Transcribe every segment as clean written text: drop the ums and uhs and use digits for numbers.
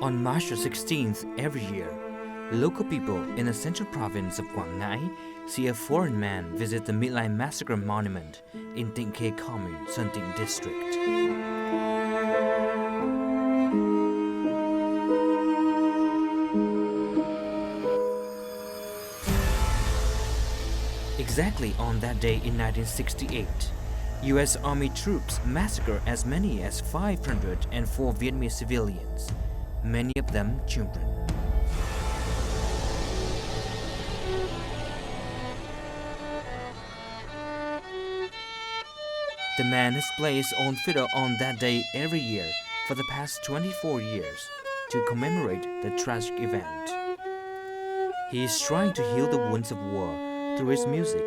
On March 16th every year, local people in the central province of Quảng Ngãi see a foreign man visit the Midline Massacre Monument in Tiếng Commune, Sơn Tịnh District. Exactly on that day in 1968, U.S. Army troops massacred as many as 504 Vietnamese civilians, many of them children. The man has played his own fiddle on that day every year for the past 24 years to commemorate the tragic event. He is trying to heal the wounds of war through his music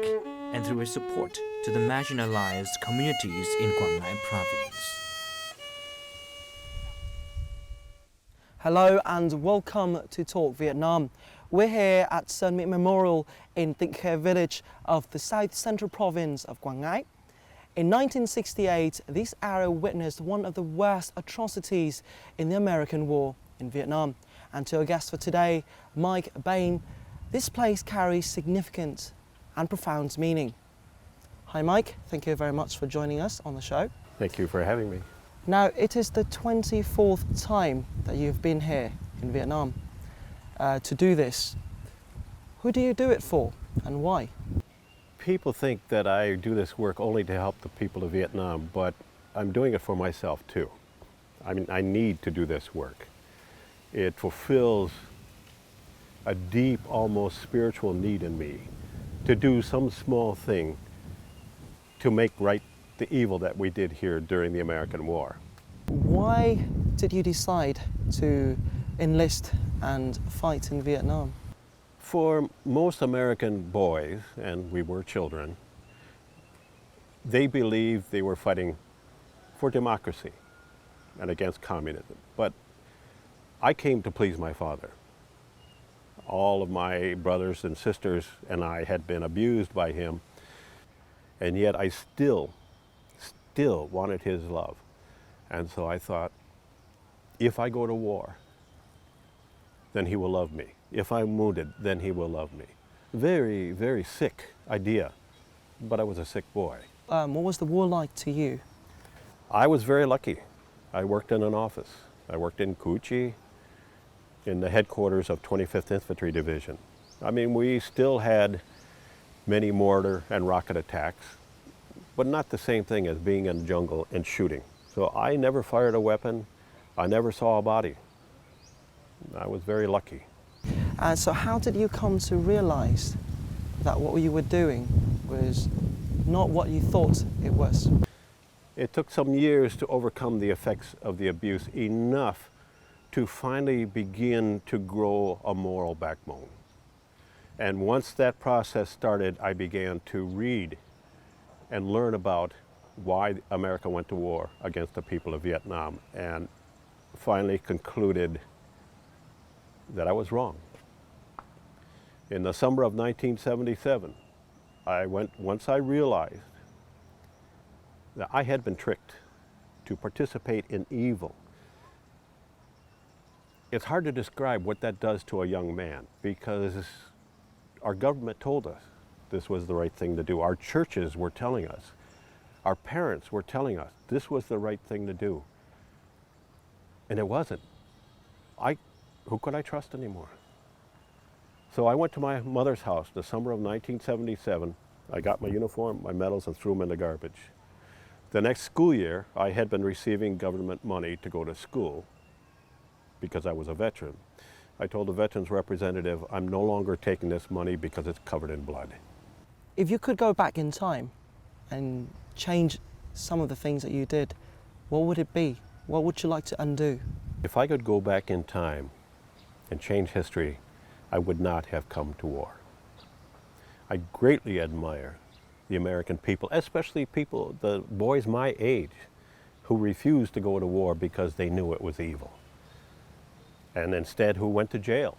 and through his support to the marginalized communities in Quảng Ngãi province. Hello and welcome to Talk Vietnam. We're here at Sơn Mỹ Memorial in Tiếng Khe village of the South Central province of Quảng Ngãi. In 1968, this area witnessed one of the worst atrocities in the American War in Vietnam. And to our guest for today, Mike Bain, this place carries significant and profound meaning. Hi Mike, thank you very much for joining us on the show. Thank you for having me. Now, it is the 24th time that you've been here in Vietnam to do this. Who do you do it for and why? People think that I do this work only to help the people of Vietnam, but I'm doing it for myself too. I mean, I need to do this work. It fulfills a deep, almost spiritual need in me to do some small thing to make right the evil that we did here during the American War. Why did you decide to enlist and fight in Vietnam? For most American boys, and we were children, they believed they were fighting for democracy and against communism. But I came to please my father. All of my brothers and sisters and I had been abused by him, and yet I still wanted his love. And so I thought, if I go to war, then he will love me. If I'm wounded, then he will love me. Very, very sick idea, but I was a sick boy. What was the war like to you? I was very lucky. I worked in an office. I worked in Cu Chi, in the headquarters of 25th Infantry Division. I mean, we still had many mortar and rocket attacks, but not the same thing as being in the jungle and shooting. So I never fired a weapon. I never saw a body. I was very lucky. So how did you come to realize that what you were doing was not what you thought it was? It took some years to overcome the effects of the abuse enough to finally begin to grow a moral backbone. And once that process started, I began to read and learn about why America went to war against the people of Vietnam, and finally concluded that I was wrong. In the summer of 1977, once I realized that I had been tricked to participate in evil. It's hard to describe what that does to a young man, because our government told us this was the right thing to do. Our churches were telling us. Our parents were telling us this was the right thing to do. And it wasn't. Who could I trust anymore? So I went to my mother's house the summer of 1977. I got my uniform, my medals, and threw them in the garbage. The next school year, I had been receiving government money to go to school because I was a veteran. I told the veterans representative, I'm no longer taking this money because it's covered in blood. If you could go back in time and change some of the things that you did, what would it be? What would you like to undo? If I could go back in time and change history, I would not have come to war. I greatly admire the American people, especially the boys my age, who refused to go to war because they knew it was evil, and instead who went to jail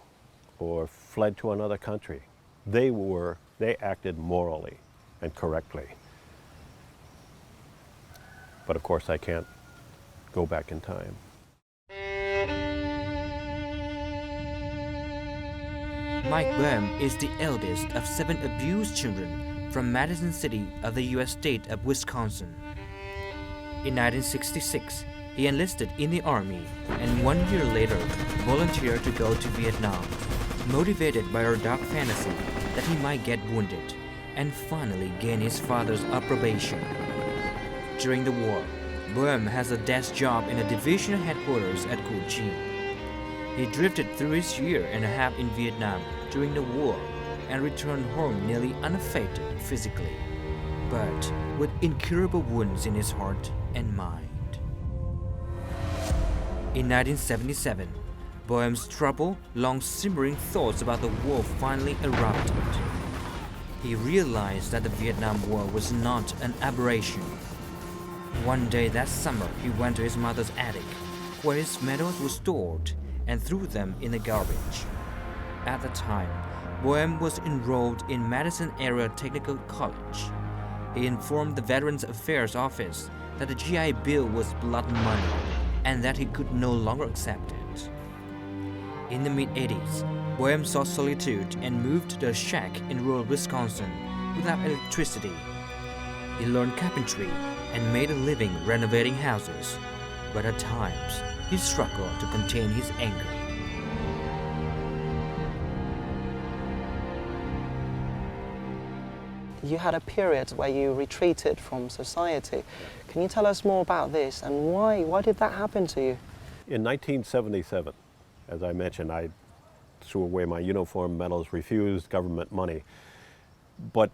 or fled to another country. They acted morally and correctly. But of course I can't go back in time. Mike Boehm is the eldest of 7 abused children from Madison City of the U.S. state of Wisconsin. In 1966, he enlisted in the Army and 1 year later volunteered to go to Vietnam, motivated by a dark fantasy that he might get wounded and finally gain his father's approbation. During the war, Boehm has a desk job in a division headquarters at Củ Chi. He drifted through his year and a half in Vietnam during the war and returned home nearly unaffected physically, but with incurable wounds in his heart and mind. In 1977, Boehm's troubled, long-simmering thoughts about the war finally erupted. He realized that the Vietnam War was not an aberration. One day that summer, he went to his mother's attic, where his medals were stored, and threw them in the garbage. At the time, Boehm was enrolled in Madison Area Technical College. He informed the Veterans Affairs Office that the GI Bill was blood money and that he could no longer accept it. In the mid-80s, Boehm sought solitude and moved to a shack in rural Wisconsin without electricity. He learned carpentry and made a living renovating houses, but at times he struggled to contain his anger. You had a period where you retreated from society. Can you tell us more about this and why? Why did that happen to you? In 1977, as I mentioned, I threw away my uniform medals, refused government money, but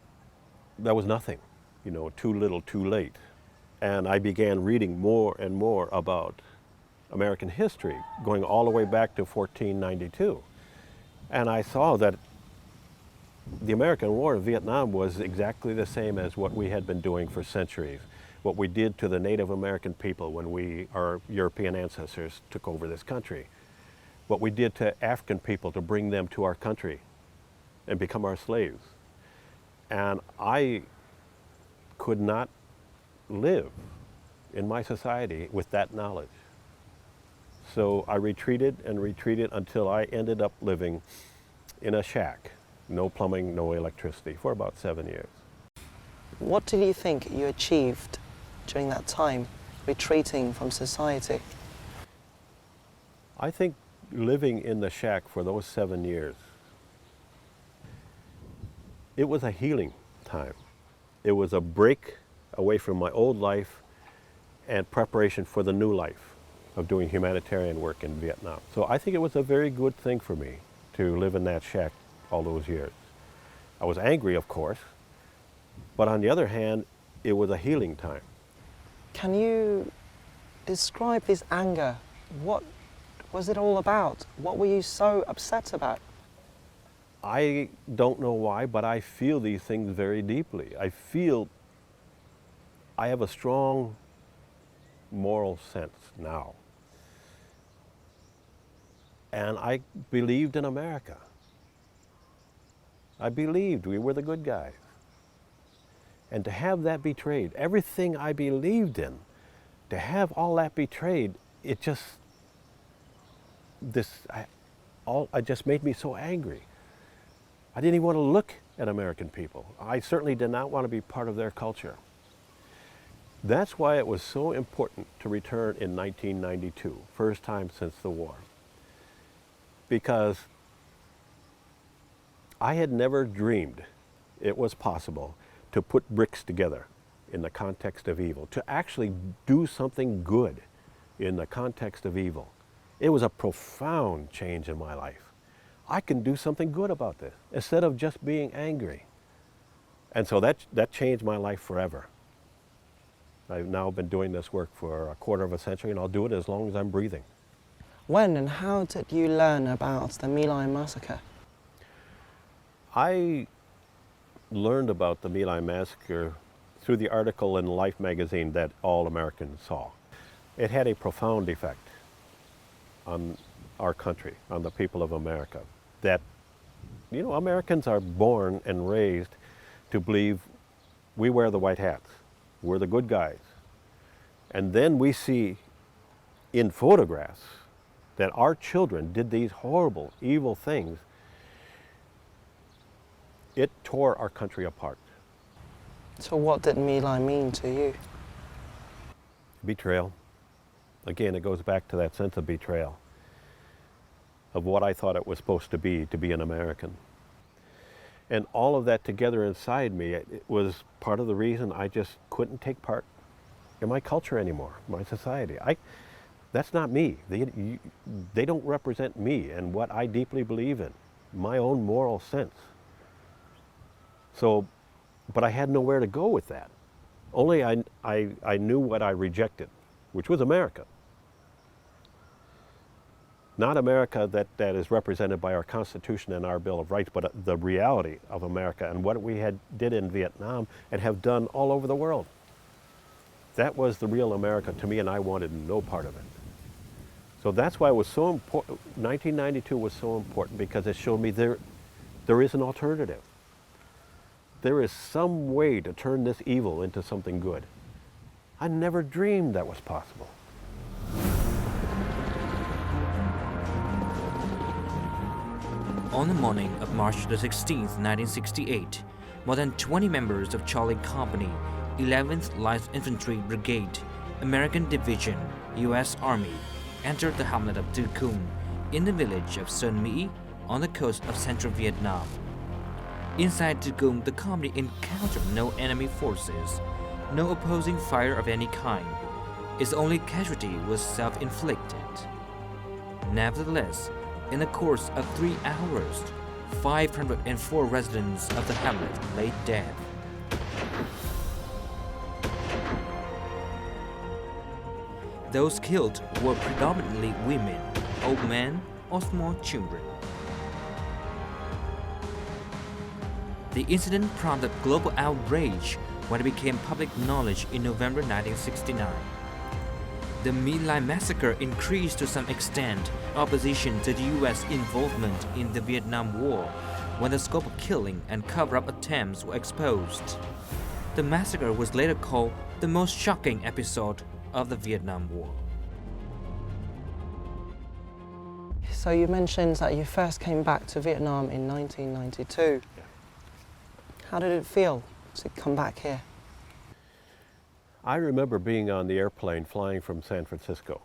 that was nothing, too little, too late. And I began reading more and more about American history, going all the way back to 1492. And I saw that the American War in Vietnam was exactly the same as what we had been doing for centuries, what we did to the Native American people when our European ancestors took over this country, what we did to African people to bring them to our country and become our slaves. And I could not live in my society with that knowledge. So I retreated and retreated until I ended up living in a shack, no plumbing, no electricity, for about 7 years. What did you think you achieved during that time, retreating from society? I think living in the shack for those 7 years, it was a healing time. It was a break away from my old life and preparation for the new life of doing humanitarian work in Vietnam. So I think it was a very good thing for me to live in that shack all those years. I was angry, of course, but on the other hand, it was a healing time. Can you describe this anger? What was it all about? What were you so upset about? I don't know why, but I feel these things very deeply. I have a strong moral sense now. And I believed in America. I believed we were the good guys. And to have that betrayed, everything I believed in, to have all that betrayed, it just made me so angry. I didn't even want to look at American people. I certainly did not want to be part of their culture. That's why it was so important to return in 1992, first time since the war. Because I had never dreamed it was possible to put bricks together in the context of evil, to actually do something good in the context of evil. It was a profound change in my life. I can do something good about this instead of just being angry. And so that changed my life forever. I've now been doing this work for a quarter of a century, and I'll do it as long as I'm breathing. When and how did you learn about the My Lai massacre? I learned about the My Lai massacre through the article in Life magazine that all Americans saw. It had a profound effect on our country, on the people of America, that, Americans are born and raised to believe we wear the white hats. We're the good guys. And then we see in photographs that our children did these horrible, evil things. It tore our country apart. So what did My Lai mean to you? Betrayal. Again, it goes back to that sense of betrayal, of what I thought it was supposed to be an American. And all of that together inside me, it was part of the reason I just couldn't take part in my culture anymore, my society. That's not me. They don't represent me and what I deeply believe in, my own moral sense. So, but I had nowhere to go with that. Only I knew what I rejected, which was America. Not America that is represented by our Constitution and our Bill of Rights, but the reality of America and what we did in Vietnam and have done all over the world. That was the real America to me, and I wanted no part of it. So that's why it was so important. 1992 was so important, because it showed me there is an alternative. There is some way to turn this evil into something good. I never dreamed that was possible. On the morning of March the 16th, 1968, more than 20 members of Charlie Company, 11th Light Infantry Brigade, American Division, U.S. Army, entered the hamlet of Tu Cuong in the village of Sơn Mỹ on the coast of central Vietnam. Inside Tu Cuong, the company encountered no enemy forces, no opposing fire of any kind. Its only casualty was self-inflicted. Nevertheless, in the course of 3 hours, 504 residents of the hamlet lay dead. Those killed were predominantly women, old men, or small children. The incident prompted global outrage when it became public knowledge in November 1969. The My Lai massacre increased to some extent opposition to the U.S. involvement in the Vietnam War when the scope of killing and cover-up attempts were exposed. The massacre was later called the most shocking episode of the Vietnam War. So you mentioned that you first came back to Vietnam in 1992. Yeah. How did it feel to come back here? I remember being on the airplane flying from San Francisco,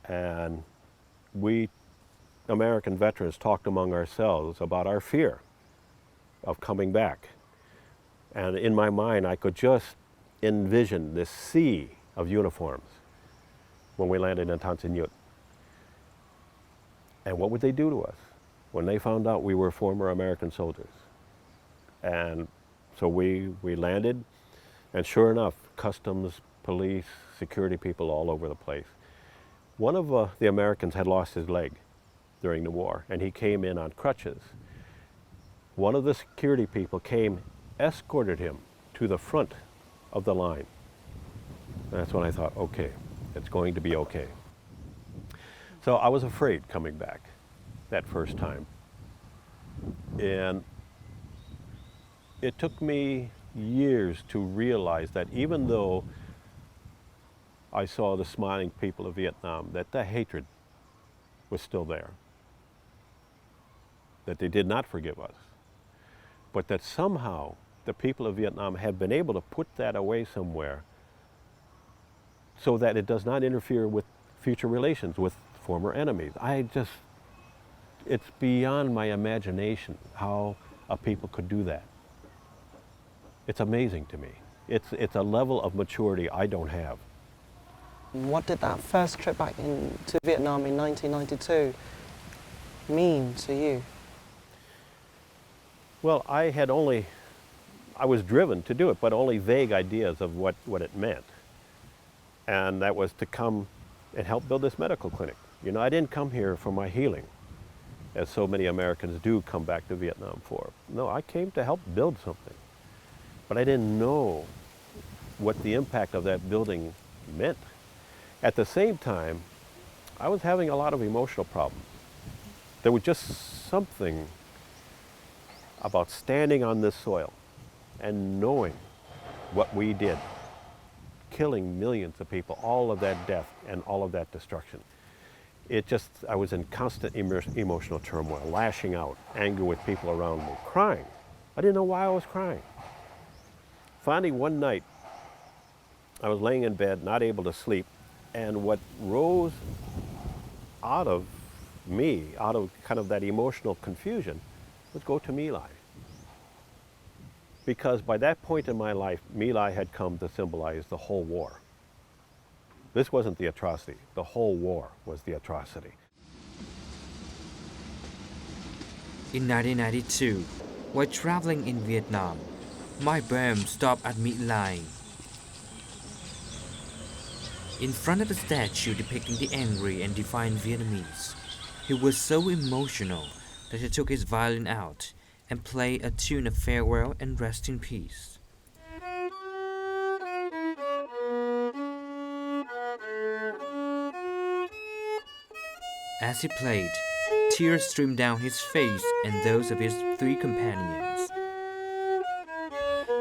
and we American veterans talked among ourselves about our fear of coming back. And in my mind, I could just envision this sea of uniforms when we landed in Tan Son Nhut. And what would they do to us when they found out we were former American soldiers? And so we landed, and sure enough, customs, police, security people all over the place. One of the Americans had lost his leg during the war, and he came in on crutches. One of the security people came, escorted him to the front of the line. And that's when I thought, okay, it's going to be okay. So I was afraid coming back that first time. And it took me years to realize that even though I saw the smiling people of Vietnam, that the hatred was still there, that they did not forgive us, but that somehow the people of Vietnam have been able to put that away somewhere so that it does not interfere with future relations with former enemies. It's beyond my imagination how a people could do that. It's amazing to me. It's a level of maturity I don't have. What did that first trip back to Vietnam in 1992 mean to you? Well, I was driven to do it, but only vague ideas of what it meant. And that was to come and help build this medical clinic. You know, I didn't come here for my healing, as so many Americans do come back to Vietnam for. No, I came to help build something. But I didn't know what the impact of that building meant. At the same time, I was having a lot of emotional problems. There was just something about standing on this soil and knowing what we did, killing millions of people, all of that death and all of that destruction. I was in constant emotional turmoil, lashing out, anger with people around me, crying I didn't know why I was crying. Finally, one night, I was laying in bed, not able to sleep, and what rose out of me, out of kind of that emotional confusion, was go to My Lai. Because by that point in my life, My Lai had come to symbolize the whole war. This wasn't the atrocity. The whole war was the atrocity. In 1992, while traveling in Vietnam, my boom stopped at My Lai. In front of a statue depicting the angry and defiant Vietnamese, he was so emotional that he took his violin out and played a tune of farewell and rest in peace. As he played, tears streamed down his face and those of his three companions.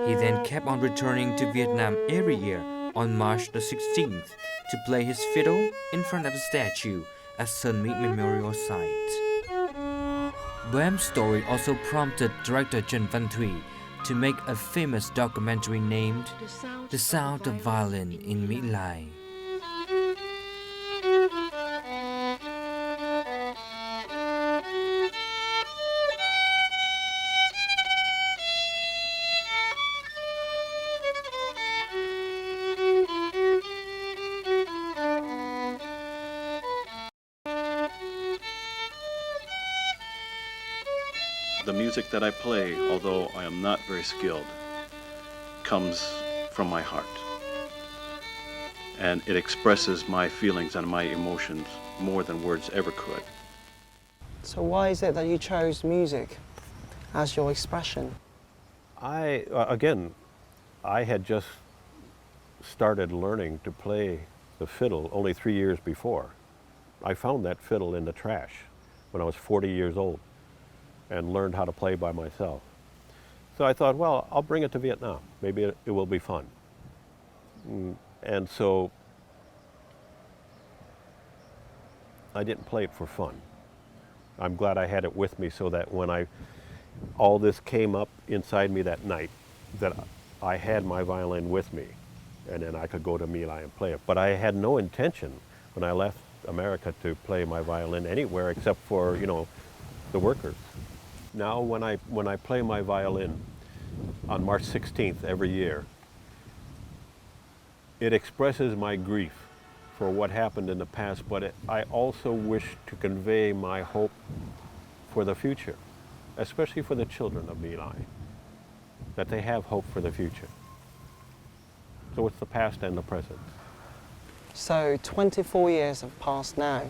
He then kept on returning to Vietnam every year on March the 16th to play his fiddle in front of a statue at Sơn Mỹ Memorial Site. Bohem's story also prompted director Trần Văn Thủy to make a famous documentary named The Sound of Violin in My Lai. The music that I play, although I am not very skilled, comes from my heart. And it expresses my feelings and my emotions more than words ever could. So why is it that you chose music as your expression? Again, I had just started learning to play the fiddle only 3 years before. I found that fiddle in the trash when I was 40 years old and learned how to play by myself. So I thought, well, I'll bring it to Vietnam. Maybe it will be fun. And so I didn't play it for fun. I'm glad I had it with me so that when all this came up inside me that night, that I had my violin with me, and then I could go to My Lai and play it. But I had no intention when I left America to play my violin anywhere except for, the workers. Now when I play my violin on March 16th every year, it expresses my grief for what happened in the past, but I also wish to convey my hope for the future, especially for the children of My Lai, that they have hope for the future. So it's the past and the present. So 24 years have passed now,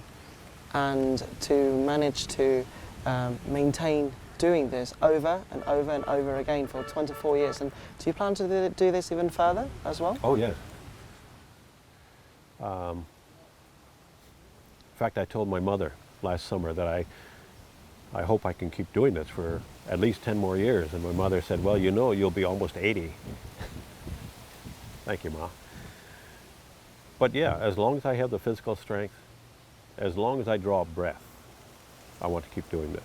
and to manage to maintain doing this over and over and over again for 24 years. And do you plan to do this even further as well? Oh, yes. In fact, I told my mother last summer that I hope I can keep doing this for at least 10 more years. And my mother said, well, you'll be almost 80. Thank you, Ma. But yeah, as long as I have the physical strength, as long as I draw a breath, I want to keep doing this.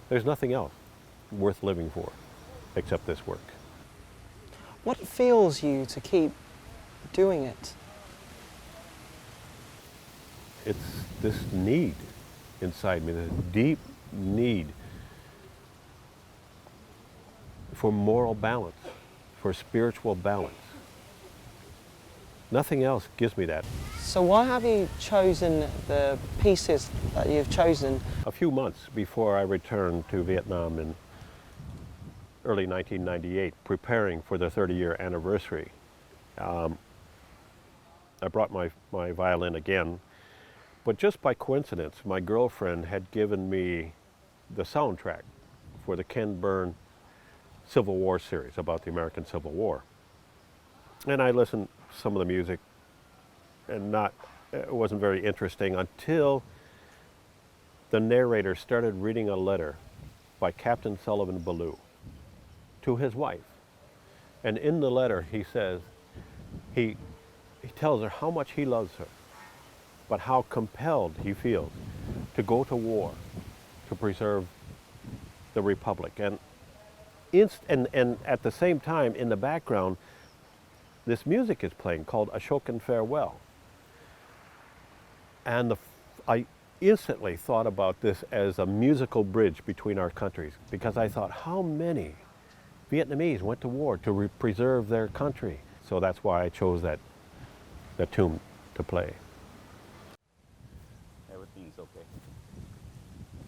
There's nothing else worth living for except this work. What fuels you to keep doing it? It's this need inside me, this deep need for moral balance, for spiritual balance. Nothing else gives me that. So why have you chosen the pieces that you've chosen? A few months before I returned to Vietnam in early 1998, preparing for the 30-year anniversary, I brought my violin again, but just by coincidence, my girlfriend had given me the soundtrack for the Ken Burns Civil War series about the American Civil War. And I listened to some of the music, and it wasn't very interesting until the narrator started reading a letter by Captain Sullivan Ballou to his wife. And in the letter he says, he tells her how much he loves her, but how compelled he feels to go to war to preserve the Republic. And and at the same time, in the background, this music is playing called Ashokan Farewell. And I instantly thought about this as a musical bridge between our countries, because I thought, how many Vietnamese went to war to preserve their country? So that's why I chose that tune to play. Everything's okay.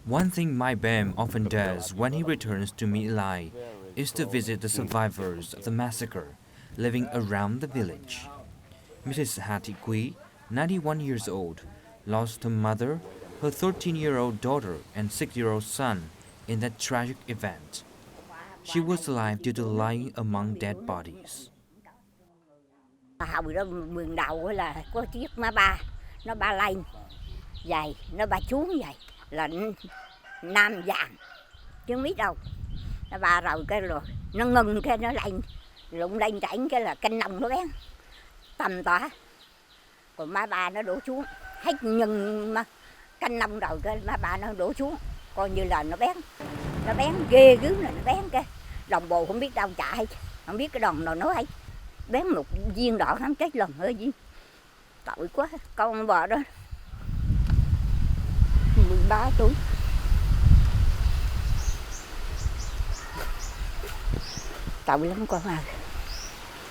One thing my Bam often does when he returns to My Lai is to visit the survivors of the massacre living around the village. Mrs. Hati Kui, 91 years old, lost her mother, her 13-year-old daughter and 6-year-old son in that tragic event. She was alive due to lying among dead bodies. Hồi đó vườn đầu là có chiếc má ba, nó ba lên vậy, nó ba xuống vậy là nam vàng, chứ không biết đâu. Nó ba rồi cái rồi nó ngừng cái nó lên, lụng lên chảnh cái là canh nồng nó bén, tầm tỏa. Còn má ba nó đổ xuống, hết nhưng mà canh nồng rồi cái má ba nó đổ xuống, coi như là nó bén ghê gớm là nó bén cái. Đồng bồ không biết đâu chạy, không biết cái đồng nào nó hay. Bén một viên đỏ hắn chết lần hơi gì. Tội quá, con bò đó 13 tuổi. Tội lắm con à.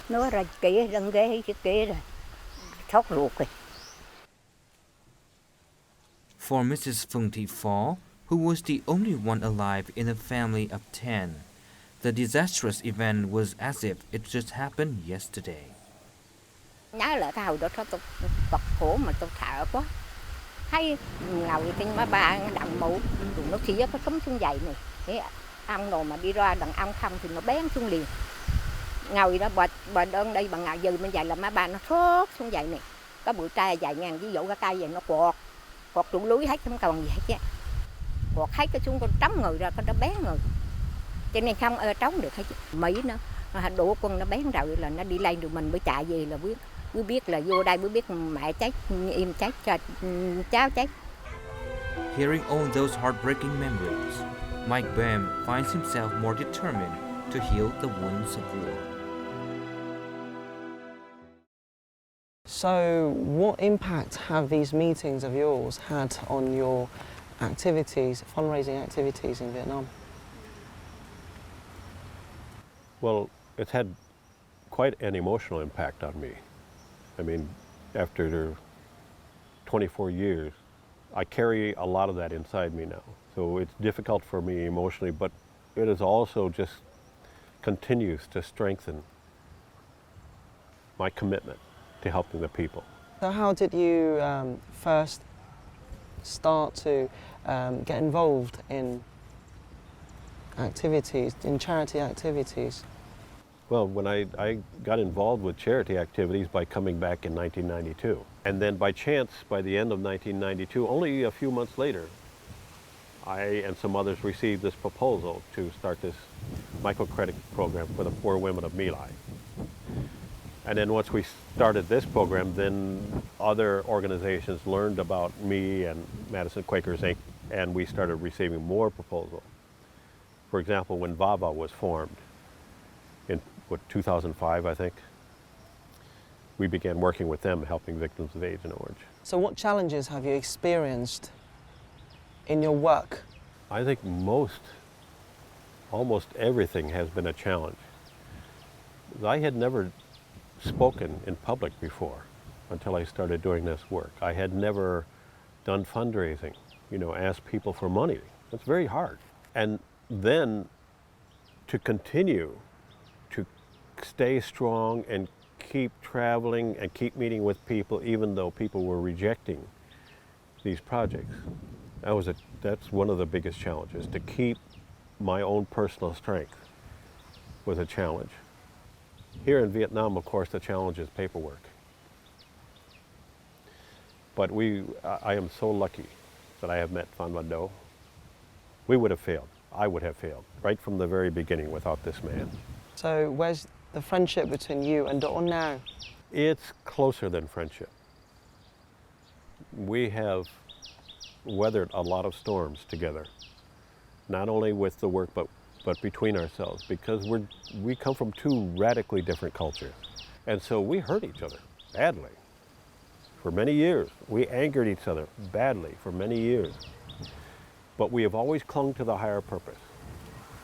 Nó ra kia lưng ghế kia rồi. Thót ruột rồi. For Mrs. Phung Thị Phó, who was the only one alive in a family of 10, the disastrous event was as if it just happened yesterday. Nhớ lại cái hồi đó tôi bật khổ mà tôi sợ quá. Thấy ngồi trên má ba đặng mũ, rồi nó xỉa cái súng xuống dậy này. Thế ăn đồ mà đi ra đằng ăn không thì nó bén xuống liền. Ngồi đó bà đơn đây bà ngồi dừ bên dậy là má ba nó thốt xuống dậy này. Có bụi trai dài ngang ví dụ cái cây vậy nó quọt trụ lưới hết không còn gì hết chứ. Quọt hết cái xuống con trống người ra con nó bén người. Cho nên không trống được hết. Mỹ nó đổ quân nó bén rồi là nó đi lên rồi mình mới chạy về là mới biết là vô đây mới biết mẹ chết, em chết, cháu chết. Hearing all those heartbreaking memories, Mike Bam finds himself more determined to heal the wounds of war. So, what impact have these meetings of yours had on your activities, fundraising activities in Vietnam? Well, it's had quite an emotional impact on me. I mean, after 24 years, I carry a lot of that inside me now. So it's difficult for me emotionally, but it is also just continues to strengthen my commitment to helping the people. So how did you first start to get involved in activities, in charity activities? Well, when I got involved with charity activities by coming back in 1992. And then by chance, by the end of 1992, only a few months later, I and some others received this proposal to start this microcredit program for the poor women of My Lai. And then once we started this program, then other organizations learned about me and Madison Quakers Inc., and we started receiving more proposals. For example, when VAVA was formed in 2005, I think, we began working with them, helping victims of Agent Orange. So what challenges have you experienced in your work? I think almost everything has been a challenge. I had never spoken in public before until I started doing this work. I had never done fundraising, asked people for money. It's very hard. And then to continue to stay strong and keep traveling and keep meeting with people even though people were rejecting these projects. That's one of the biggest challenges. To keep my own personal strength was a challenge. Here in Vietnam, of course, the challenge is paperwork. But I am so lucky that I have met Phan Van Do. We would have failed. I would have failed right from the very beginning without this man. So where's the friendship between you and Dawn now? It's closer than friendship. We have weathered a lot of storms together, not only with the work, but but between ourselves, because we come from two radically different cultures. And so we hurt each other badly for many years. We angered each other badly for many years. But we have always clung to the higher purpose,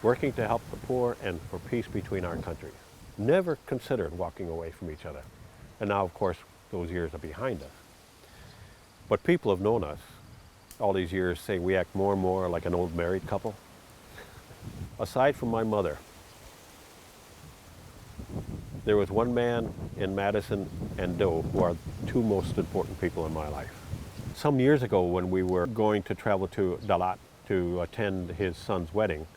working to help the poor and for peace between our countries. Never considered walking away from each other. And now, of course, those years are behind us. But people have known us all these years say we act more and more like an old married couple. Aside from my mother, there was one man in Madison and Doe who are the two most important people in my life. Some years ago when we were going to travel to Dalat to attend his son's wedding,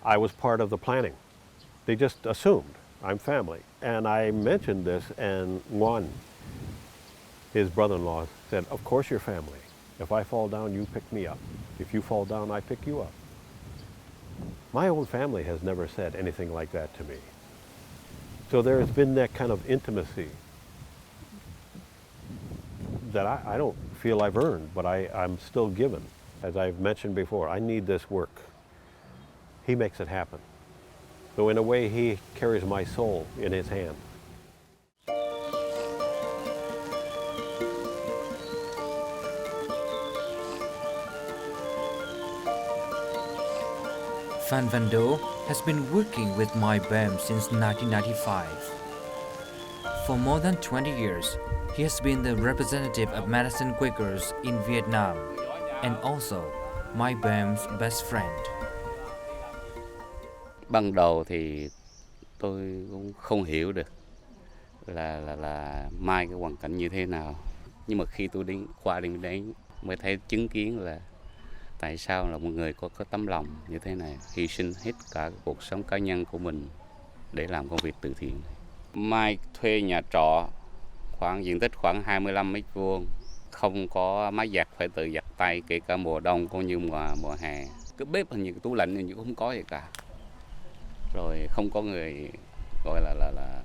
I was part of the planning. They just assumed I'm family. And I mentioned this, and Juan, his brother-in-law, said, "Of course you're family. If I fall down, you pick me up. If you fall down, I pick you up." My own family has never said anything like that to me. So there has been that kind of intimacy that I don't feel I've earned, but I'm still given. As I've mentioned before, I need this work. He makes it happen. So in a way, he carries my soul in his hand. Phan Van Do has been working with My Bam since 1995. For more than 20 years, he has been the representative of Madison Quakers in Vietnam and also My Bam's best friend. Ban đầu thì tôi cũng không hiểu được là Mai cái hoàn cảnh như thế nào. Nhưng mà khi tôi qua đấy mới thấy chứng kiến là tại sao là một người có tấm lòng như thế này, hy sinh hết cả cuộc sống cá nhân của mình để làm công việc từ thiện. Mai thuê nhà trọ diện tích khoảng 25 mét vuông, không có máy giặt, phải tự giặt tay, kể cả mùa đông cũng như mùa hè. Cái bếp hình như cái tủ lạnh hình như không có gì cả. Rồi không có người gọi là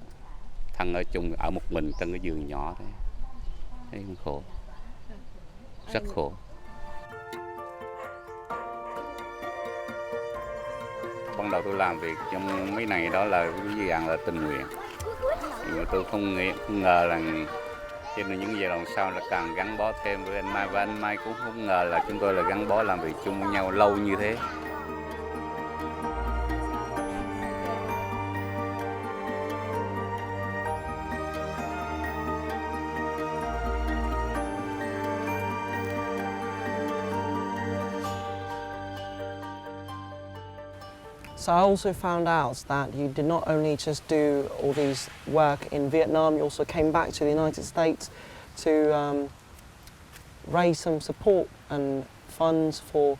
thân ở chung, ở một mình trong cái giường nhỏ thế. Thấy cũng khổ, rất khổ. Ban đầu tôi làm việc trong mấy này đó là cái dự án là tình nguyện, nhưng mà tôi không ngờ là trên những giai đoạn sau là càng gắn bó thêm với anh Mai, và anh Mai cũng không ngờ là chúng tôi là gắn bó làm việc chung với nhau lâu như thế. So I also found out that you did not only just do all these work in Vietnam, you also came back to the United States to raise some support and funds for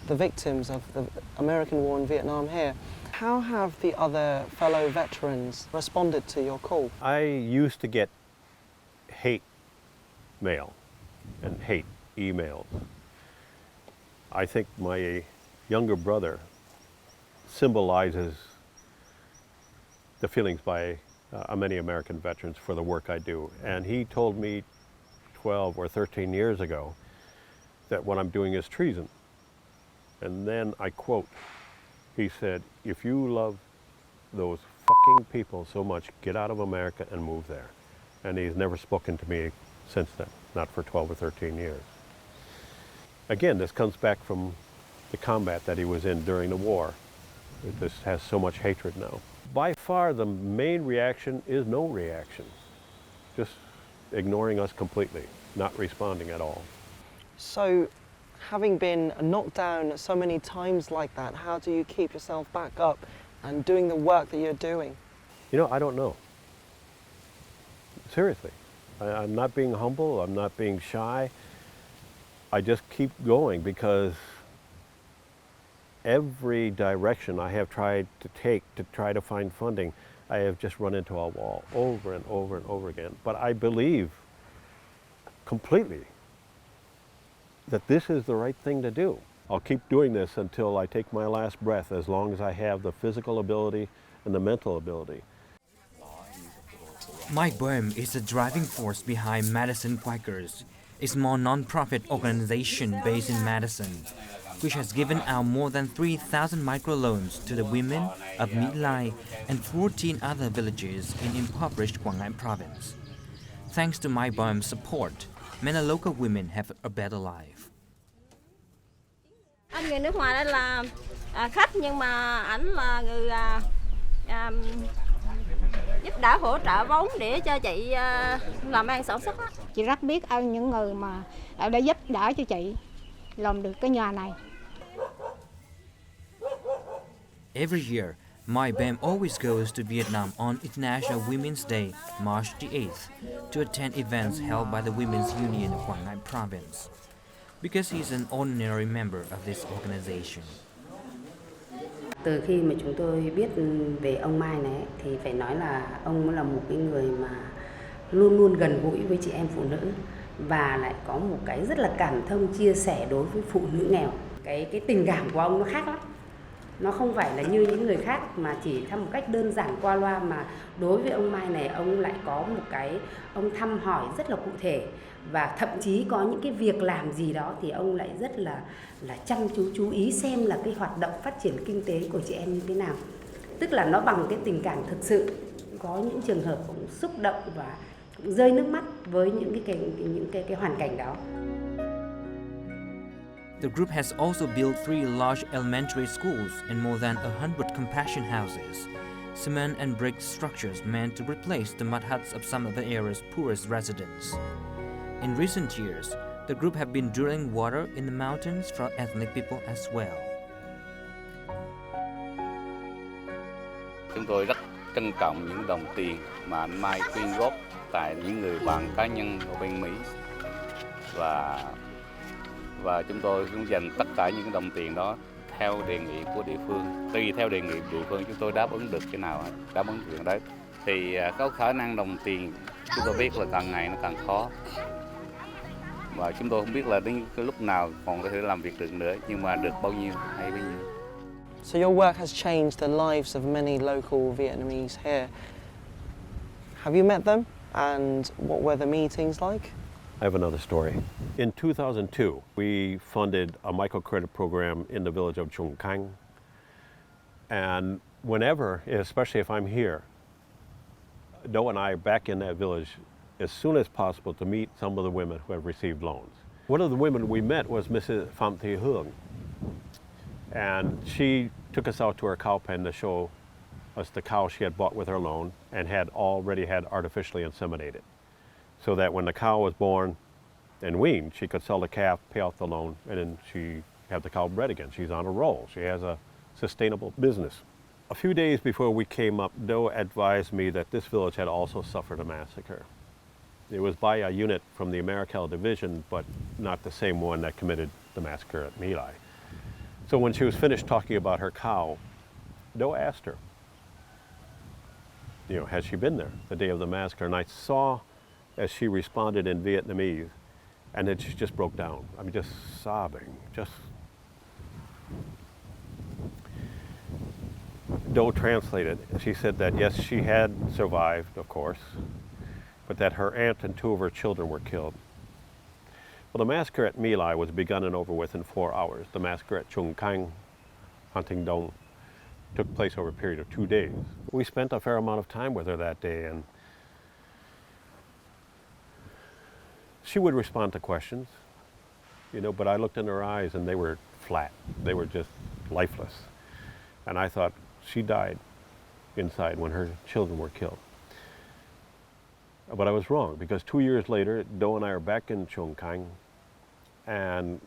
the victims of the American war in Vietnam here. How have the other fellow veterans responded to your call? I used to get hate mail and hate emails. I think my younger brother symbolizes the feelings by many American veterans for the work I do. And he told me 12 or 13 years ago that what I'm doing is treason. And then I quote, he said, "If you love those fucking people so much, get out of America and move there." And he's never spoken to me since then, not for 12 or 13 years. Again, this comes back from the combat that he was in during the war. This has so much hatred now. By far, the main reaction is no reaction. Just ignoring us completely, not responding at all. So, having been knocked down so many times like that, how do you keep yourself back up and doing the work that you're doing? You know, I don't know. Seriously. I'm not being humble, I'm not being shy. I just keep going because every direction I have tried to take to try to find funding, I have just run into a wall over and over and over again. But I believe completely that this is the right thing to do. I'll keep doing this until I take my last breath, as long as I have the physical ability and the mental ability. My Bam is the driving force behind Madison Quakers, a small non-profit organization based in Madison. which has given out more than 3,000 microloans to the women of My Lai and 14 other villages in impoverished Quảng Ngãi province. Thanks to My Bom's support, many local women have a better life. Anh người nước ngoài đây là khách, nhưng mà ảnh là người giúp đỡ hỗ trợ vốn để cho chị làm ăn sản xuất á. Chị rất biết ơn những người mà đã giúp đỡ cho chị làm được cái nhà này. Every year, My Bam always goes to Vietnam on International Women's Day, March the 8th, to attend events held by the Women's Union of Quảng Ngãi Province, because he's an ordinary member of this organization. Từ khi mà chúng tôi biết về ông Mai này thì phải nói là ông là một cái người mà luôn luôn gần gũi với chị em phụ nữ và lại có một cái rất là cảm thông chia sẻ đối với phụ nữ nghèo. Cái tình cảm của ông nó khác lắm. Nó không phải là như những người khác mà chỉ thăm một cách đơn giản qua loa, mà đối với ông Mai này ông lại có một cái ông thăm hỏi rất là cụ thể, và thậm chí có những cái việc làm gì đó thì ông lại rất là chăm chú ý xem là cái hoạt động phát triển kinh tế của chị em như thế nào. Tức là nó bằng cái tình cảm thực sự. Có những trường hợp cũng xúc động và cũng rơi nước mắt với những cái hoàn cảnh đó. The group has also built 3 large elementary schools and more than 100 compassion houses, cement and brick structures meant to replace the mud huts of some of the area's poorest residents. In recent years, the group have been drilling water in the mountains for ethnic people as well. Chúng tôi rất trân trọng những đồng tiền mà anh Mai quyên góp tại những người bạn cá nhân ở bên Mỹ, và chúng tôi cũng dành tất cả những đồng tiền đó theo đề nghị của địa phương. Tùy theo đề nghị địa phương chúng tôi đáp ứng được cái nào, đáp ứng được đấy. Thì có khả năng đồng tiền chúng tôi biết là càng ngày nó càng khó. Và chúng tôi không biết là đến cái lúc nào còn có thể làm việc được nữa, nhưng mà được bao nhiêu hay bao nhiêu. So your work has changed the lives of many local Vietnamese here. Have you met them? And what were the meetings like? I have another story. In 2002, we funded a microcredit program in the village of Trung Cang. And whenever, especially if I'm here, Doe and I are back in that village as soon as possible to meet some of the women who have received loans. One of the women we met was Mrs. Phạm Thị Hương. And she took us out to her cow pen to show us the cow she had bought with her loan and had already had artificially inseminated, so that when the cow was born and weaned, she could sell the calf, pay off the loan, and then she have the cow bred again. She's on a roll. She has a sustainable business. A few days before we came up, Doe advised me that this village had also suffered a massacre. It was by a unit from the Americal Division, but not the same one that committed the massacre at My Lai. So when she was finished talking about her cow, Doe asked her, has she been there the day of the massacre? And I saw as she responded in Vietnamese, and then she just broke down. I mean, just sobbing, Doe translated. She said that yes, she had survived, of course, but that her aunt and 2 of her children were killed. Well, the massacre at My Lai was begun and over with in 4 hours. The massacre at Trung Cang, Hunting Dong, took place over a period of 2 days. We spent a fair amount of time with her that day, and she would respond to questions, but I looked in her eyes and they were flat. They were just lifeless. And I thought she died inside when her children were killed. But I was wrong, because 2 years later, Doe and I are back in Trung Cang, and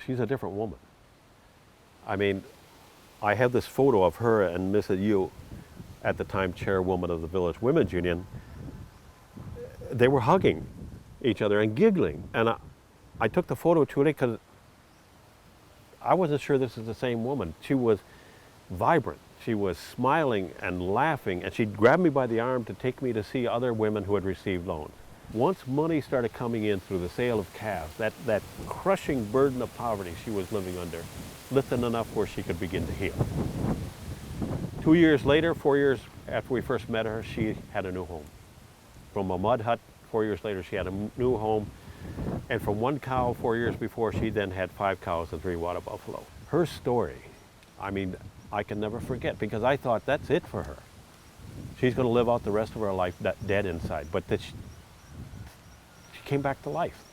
she's a different woman. I mean, I have this photo of her and Mrs. Yu, at the time chairwoman of the Village Women's Union. They were hugging each other and giggling. And I took the photo today because I wasn't sure this is the same woman. She was vibrant. She was smiling and laughing, and she grabbed me by the arm to take me to see other women who had received loans. Once money started coming in through the sale of calves, that crushing burden of poverty she was living under lifted enough where she could begin to heal. 2 years later, 4 years after we first met her, she had a new home. From a mud hut, 4 years later, she had a new home And from one cow 4 years before, she then had 5 cows and 3 water buffalo. Her story, I mean, I can never forget, because I thought that's it for her. She's going to live out the rest of her life dead inside, but that she came back to life.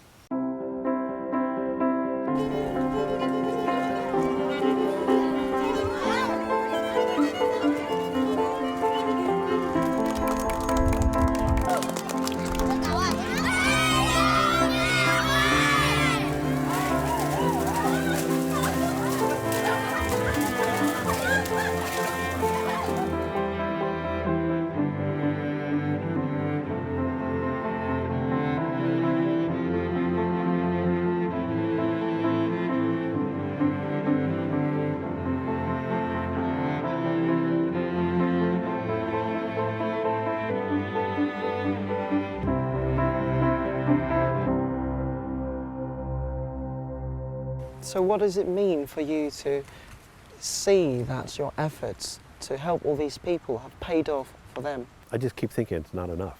So what does it mean for you to see that your efforts to help all these people have paid off for them? I just keep thinking it's not enough.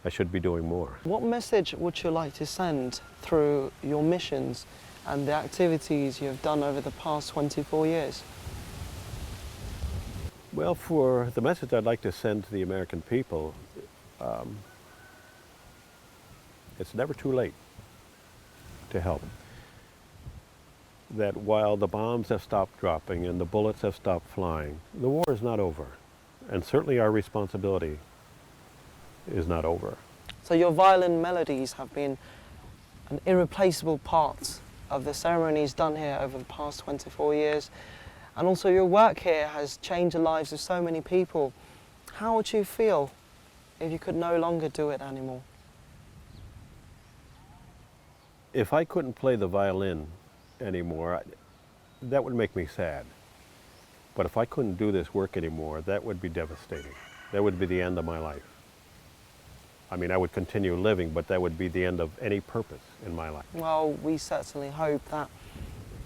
I should be doing more. What message would you like to send through your missions and the activities you have done over the past 24 years? Well, for the message I'd like to send to the American people, it's never too late to help. That while the bombs have stopped dropping and the bullets have stopped flying, the war is not over. And certainly our responsibility is not over. So your violin melodies have been an irreplaceable part of the ceremonies done here over the past 24 years. And also your work here has changed the lives of so many people. How would you feel if you could no longer do it anymore? If I couldn't play the violin anymore, that would make me sad. But if I couldn't do this work anymore, that would be devastating. That would be the end of my life. I mean, I would continue living, but that would be the end of any purpose in my life. Well, we certainly hope that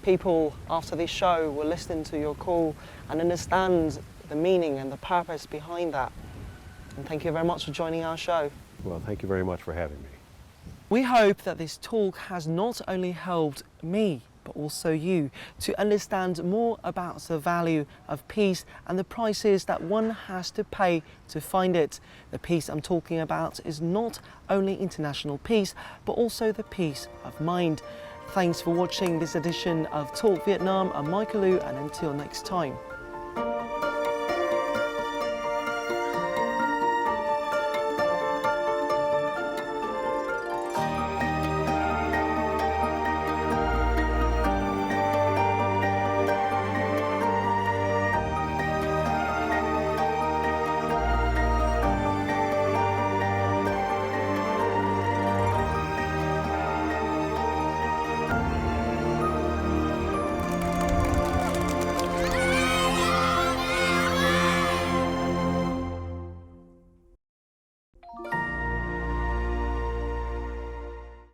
people after this show will listen to your call and understand the meaning and the purpose behind that. And thank you very much for joining our show. Well, thank you very much for having me. We hope that this talk has not only helped me, but also you to understand more about the value of peace and the prices that one has to pay to find it. The peace I'm talking about is not only international peace, but also the peace of mind. Thanks for watching this edition of Talk Vietnam. I'm Michael Liu, and until next time.